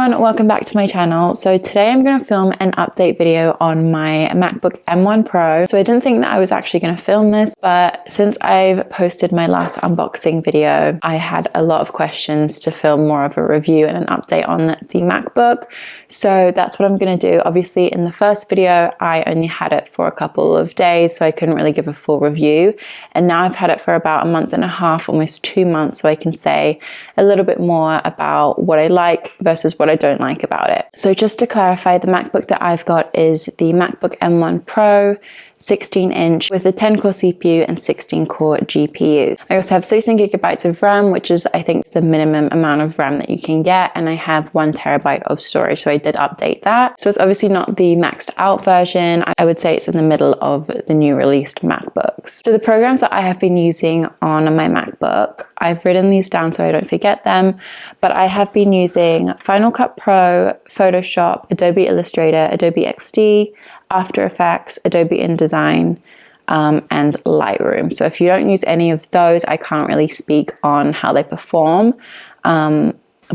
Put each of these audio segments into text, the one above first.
everyone, welcome back to my channel. So today I'm going to film an update video on my MacBook M1 Pro. So I didn't think that I was actually going to film this, but since I've posted my last unboxing video, I had a lot of questions to film more of a review and an update on the MacBook. So that's what I'm going to do. Obviously in the first video, I only had it for a couple of days, so I couldn't really give a full review. And now I've had it for about a month and a half, almost 2 months, so I can say a little bit more about what I like versus what I don't like about it. So just to clarify, the MacBook that I've got is the MacBook M1 Pro, 16-inch with a 10-core CPU and 16-core GPU. I also have 16 gigabytes of RAM, which is, I think, the minimum amount of RAM that you can get, and I have 1 terabyte of storage, so I did update that. So it's obviously not the maxed out version. I would say it's in the middle of the new released MacBooks. So the programs that I have been using on my MacBook, I've written these down so I don't forget them, but I have been using Final Cut Pro, Photoshop, Adobe Illustrator, Adobe XD, After Effects, Adobe InDesign, and Lightroom. So if you don't use any of those, I can't really speak on how they perform.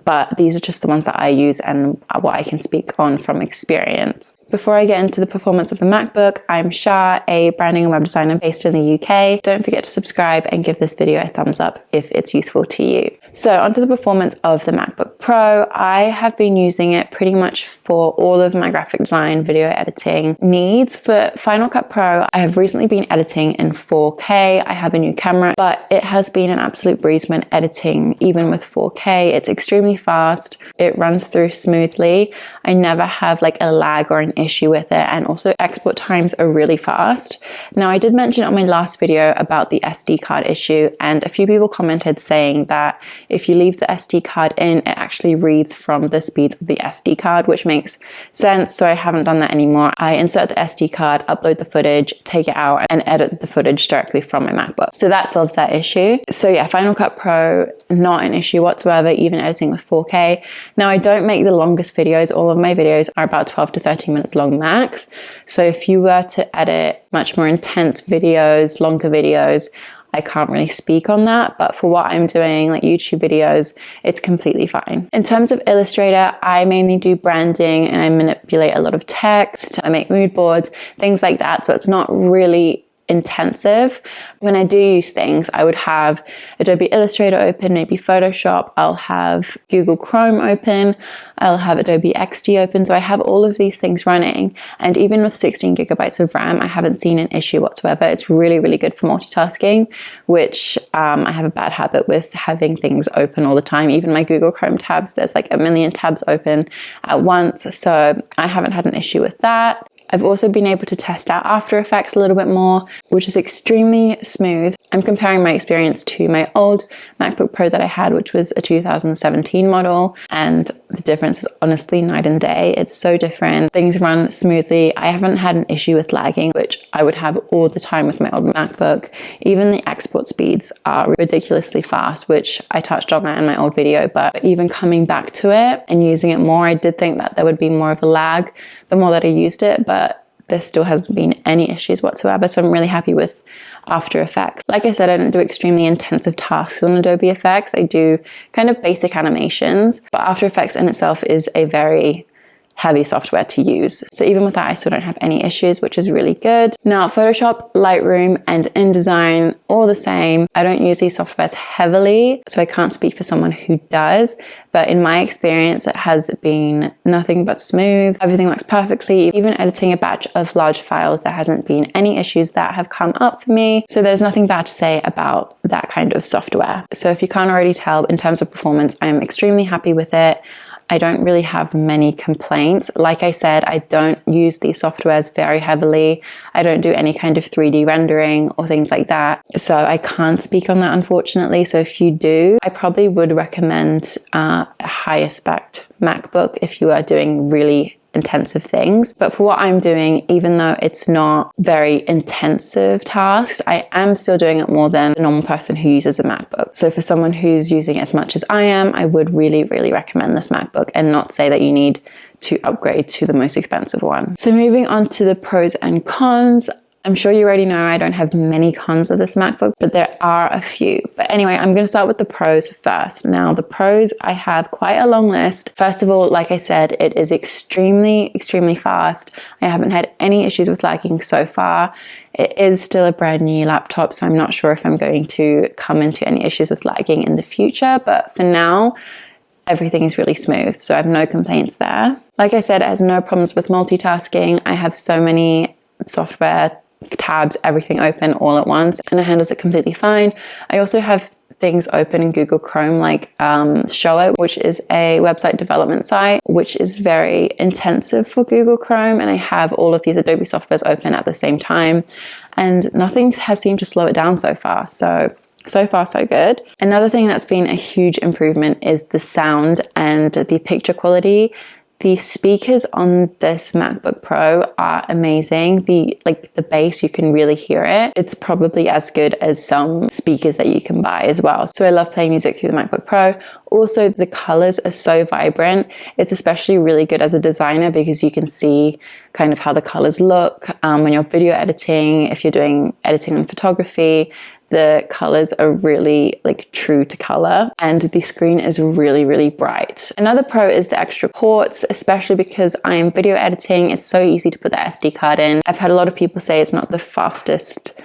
But these are just the ones that I use and what I can speak on from experience. Before I get into the performance of the MacBook, I'm Shah, a branding and web designer based in the UK. Don't forget to subscribe and give this video a thumbs up if it's useful to you. So onto the performance of the MacBook Pro. I have been using it pretty much for all of my graphic design, video editing needs. For Final Cut Pro, I have recently been editing in 4K. I have a new camera, but it has been an absolute breeze when editing, even with 4K. It's extremely fast. It runs through smoothly. I never have like a lag or an issue with it, and also export times are really fast. Now, I did mention on my last video about the SD card issue, and a few people commented saying that if you leave the SD card in, it actually reads from the speeds of the SD card, which makes sense. So I haven't done that anymore. I insert the SD card, upload the footage, take it out, and edit the footage directly from my MacBook. So that solves that issue. So yeah, Final Cut Pro, not an issue whatsoever, even editing with 4K. Now, I don't make the longest videos. All of my videos are about 12 to 13 minutes long max. So if you were to edit much more intense videos, longer videos, I can't really speak on that, but for what I'm doing, like YouTube videos, it's completely fine. In terms of Illustrator, I mainly do branding and I manipulate a lot of text. I make mood boards, things like that. So it's not really intensive. When I do use things, I would have Adobe Illustrator open, maybe Photoshop, I'll have Google Chrome open, I'll have Adobe XD open. So I have all of these things running, and even with 16 gigabytes of RAM, I haven't seen an issue whatsoever. It's really, really good for multitasking, which I have a bad habit with having things open all the time. Even my Google Chrome tabs, there's like a million tabs open at once. So I haven't had an issue with that. I've also been able to test out After Effects a little bit more, which is extremely smooth. I'm comparing my experience to my old MacBook Pro that I had, which was a 2017 model, and the difference is honestly night and day. It's so different. Things run smoothly. I haven't had an issue with lagging, which I would have all the time with my old MacBook. Even the export speeds are ridiculously fast, which I touched on that in my old video, but even coming back to it and using it more, I did think that there would be more of a lag the more that I used it, but there still hasn't been any issues whatsoever. So I'm really happy with After Effects. Like I said, I don't do extremely intensive tasks on Adobe Effects. I do kind of basic animations, but After Effects in itself is a very heavy software to use. So even with that, I still don't have any issues, which is really good. Now, Photoshop, Lightroom, and InDesign, all the same. I don't use these softwares heavily, so I can't speak for someone who does. But in my experience, it has been nothing but smooth. Everything works perfectly. Even editing a batch of large files, there hasn't been any issues that have come up for me. So there's nothing bad to say about that kind of software. So if you can't already tell, in terms of performance, I'm extremely happy with it. I don't really have many complaints. Like I said, I don't use these softwares very heavily. I don't do any kind of 3D rendering or things like that. So I can't speak on that, unfortunately. So if you do, I probably would recommend a higher spec MacBook if you are doing really intensive things. But for what I'm doing, even though it's not very intensive tasks, I am still doing it more than a normal person who uses a MacBook. So for someone who's using it as much as I am, I would really, really recommend this MacBook and not say that you need to upgrade to the most expensive one. So moving on to the pros and cons, I'm sure you already know I don't have many cons of this MacBook, but there are a few. But anyway, I'm going to start with the pros first. Now, the pros, I have quite a long list. First of all, like I said, it is extremely, extremely fast. I haven't had any issues with lagging so far. It is still a brand new laptop, so I'm not sure if I'm going to come into any issues with lagging in the future. But for now, everything is really smooth, so I have no complaints there. Like I said, it has no problems with multitasking. I have so many software tabs, everything open all at once, and it handles it completely fine. I also have things open in Google Chrome, like Show It, which is a website development site, which is very intensive for Google Chrome, and I have all of these Adobe softwares open at the same time, and nothing has seemed to slow it down so far. So far, so good. Another thing that's been a huge improvement is the sound and the picture quality. The speakers on this MacBook Pro are amazing. The bass, you can really hear it. It's probably as good as some speakers that you can buy as well. So I love playing music through the MacBook Pro. Also, the colors are so vibrant. It's especially really good as a designer because you can see kind of how the colors look when you're video editing, if you're doing editing on photography. The colors are really true to color, and the screen is really, really bright. Another pro is the extra ports, especially because I'm video editing. It's so easy to put the SD card in. I've had a lot of people say it's not the fastest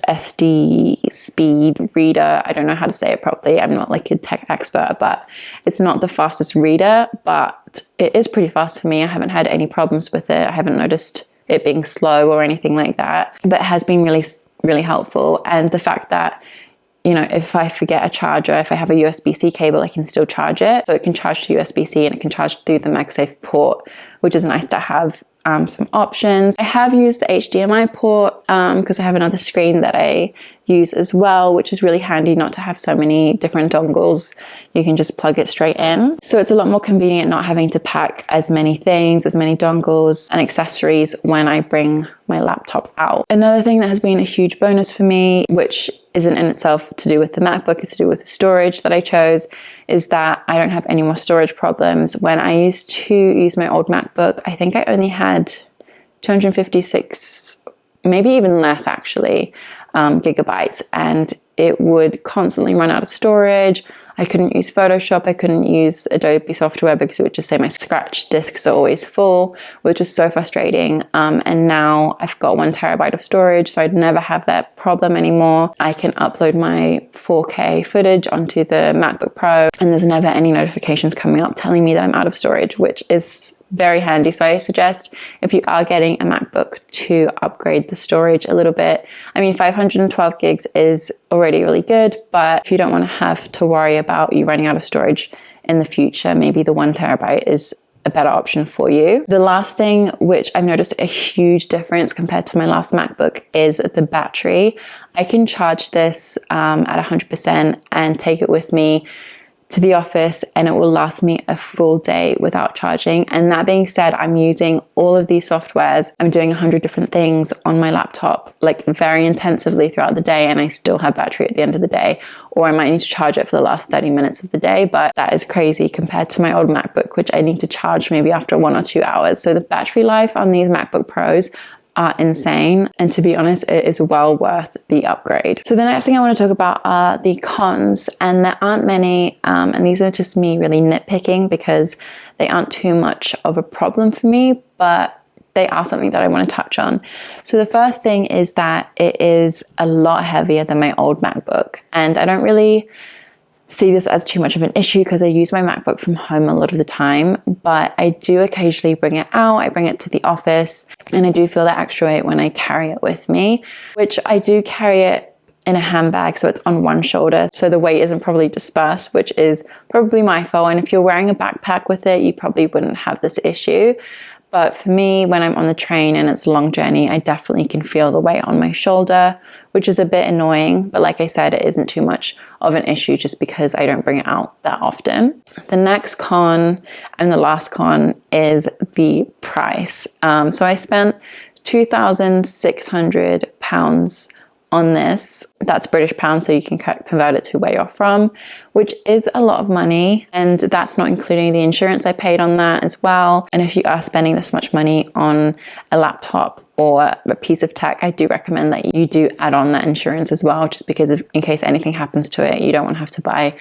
SD speed reader. I don't know how to say it properly. I'm not like a tech expert, but it's not the fastest reader, but it is pretty fast for me. I haven't had any problems with it. I haven't noticed it being slow or anything like that, but it has been really helpful. And the fact that, you know, if I forget a charger, if I have a USB-C cable, I can still charge it. So it can charge to USB-C and it can charge through the MagSafe port, which is nice to have some options. I have used the HDMI port because I have another screen that I use as well, which is really handy not to have so many different dongles. You can just plug it straight in. So it's a lot more convenient not having to pack as many things, as many dongles and accessories when I bring my laptop out. Another thing that has been a huge bonus for me, which isn't in itself to do with the MacBook, it's to do with the storage that I chose, is that I don't have any more storage problems. When I used to use my old MacBook, I think I only had 256, maybe even less actually, gigabytes, and it would constantly run out of storage. I couldn't use Photoshop, I couldn't use Adobe software because it would just say my scratch disks are always full, which is so frustrating. And now I've got 1 terabyte of storage, so I'd never have that problem anymore. I can upload my 4K footage onto the MacBook Pro, and there's never any notifications coming up telling me that I'm out of storage, which is very handy. So I suggest if you are getting a MacBook to upgrade the storage a little bit. I mean, 512 gigs is already really good, but if you don't want to have to worry about you running out of storage in the future, maybe the 1 terabyte is a better option for you. The last thing, which I've noticed a huge difference compared to my last MacBook, is the battery. I can charge this at 100% and take it with me to the office, and it will last me a full day without charging. And that being said, I'm using all of these softwares. I'm doing 100 different things on my laptop, like very intensively throughout the day, and I still have battery at the end of the day, or I might need to charge it for the last 30 minutes of the day. But that is crazy compared to my old MacBook, which I need to charge maybe after 1 or 2 hours. So the battery life on these MacBook Pros are insane, and to be honest, it is well worth the upgrade. So the next thing I want to talk about are the cons, and there aren't many, and these are just me really nitpicking because they aren't too much of a problem for me, but they are something that I want to touch on. So the first thing is that it is a lot heavier than my old MacBook, and I don't really see this as too much of an issue because I use my MacBook from home a lot of the time, but I do occasionally bring it out. I bring it to the office, and I do feel that extra weight when I carry it with me, which I do carry it in a handbag, so it's on one shoulder, so the weight isn't probably dispersed, which is probably my fault. And if you're wearing a backpack with it, you probably wouldn't have this issue. But for me, when I'm on the train and it's a long journey, I definitely can feel the weight on my shoulder, which is a bit annoying. But like I said, it isn't too much of an issue just because I don't bring it out that often. The next con and the last con is the price. So I spent £2,600 on this. That's British pounds, so you can convert it to where you're from, which is a lot of money. And that's not including the insurance I paid on that as well. And if you are spending this much money on a laptop or a piece of tech, I do recommend that you do add on that insurance as well, just because in case anything happens to it, you don't want to have to buy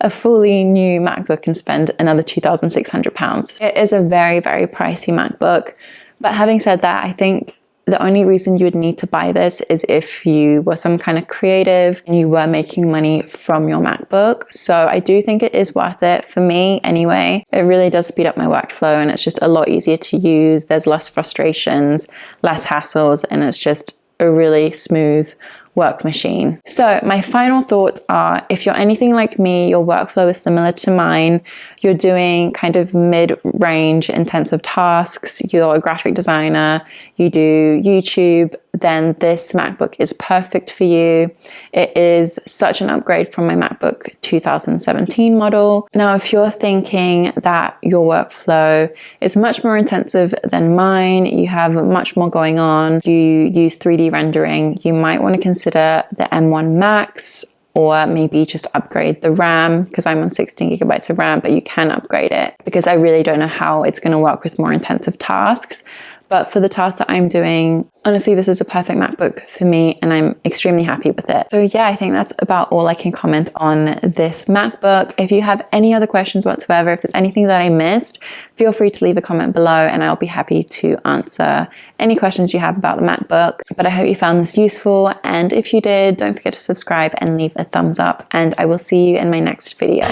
a fully new MacBook and spend another £2,600. It is a very, very pricey MacBook. But having said that, I think the only reason you would need to buy this is if you were some kind of creative and you were making money from your MacBook. So I do think it is worth it for me anyway. It really does speed up my workflow and it's just a lot easier to use. There's less frustrations, less hassles, and it's just a really smooth work machine. So my final thoughts are, if you're anything like me, your workflow is similar to mine, you're doing kind of mid-range intensive tasks, you're a graphic designer, you do YouTube, then this MacBook is perfect for you. It is such an upgrade from my MacBook 2017 model. Now, if you're thinking that your workflow is much more intensive than mine, you have much more going on, you use 3D rendering, you might want to consider the M1 Max, or maybe just upgrade the RAM, because I'm on 16 gigabytes of RAM, but you can upgrade it because I really don't know how it's going to work with more intensive tasks. But for the tasks that I'm doing, honestly, this is a perfect MacBook for me and I'm extremely happy with it. So yeah, I think that's about all I can comment on this MacBook. If you have any other questions whatsoever, if there's anything that I missed, feel free to leave a comment below and I'll be happy to answer any questions you have about the MacBook. But I hope you found this useful, and if you did, don't forget to subscribe and leave a thumbs up, and I will see you in my next video.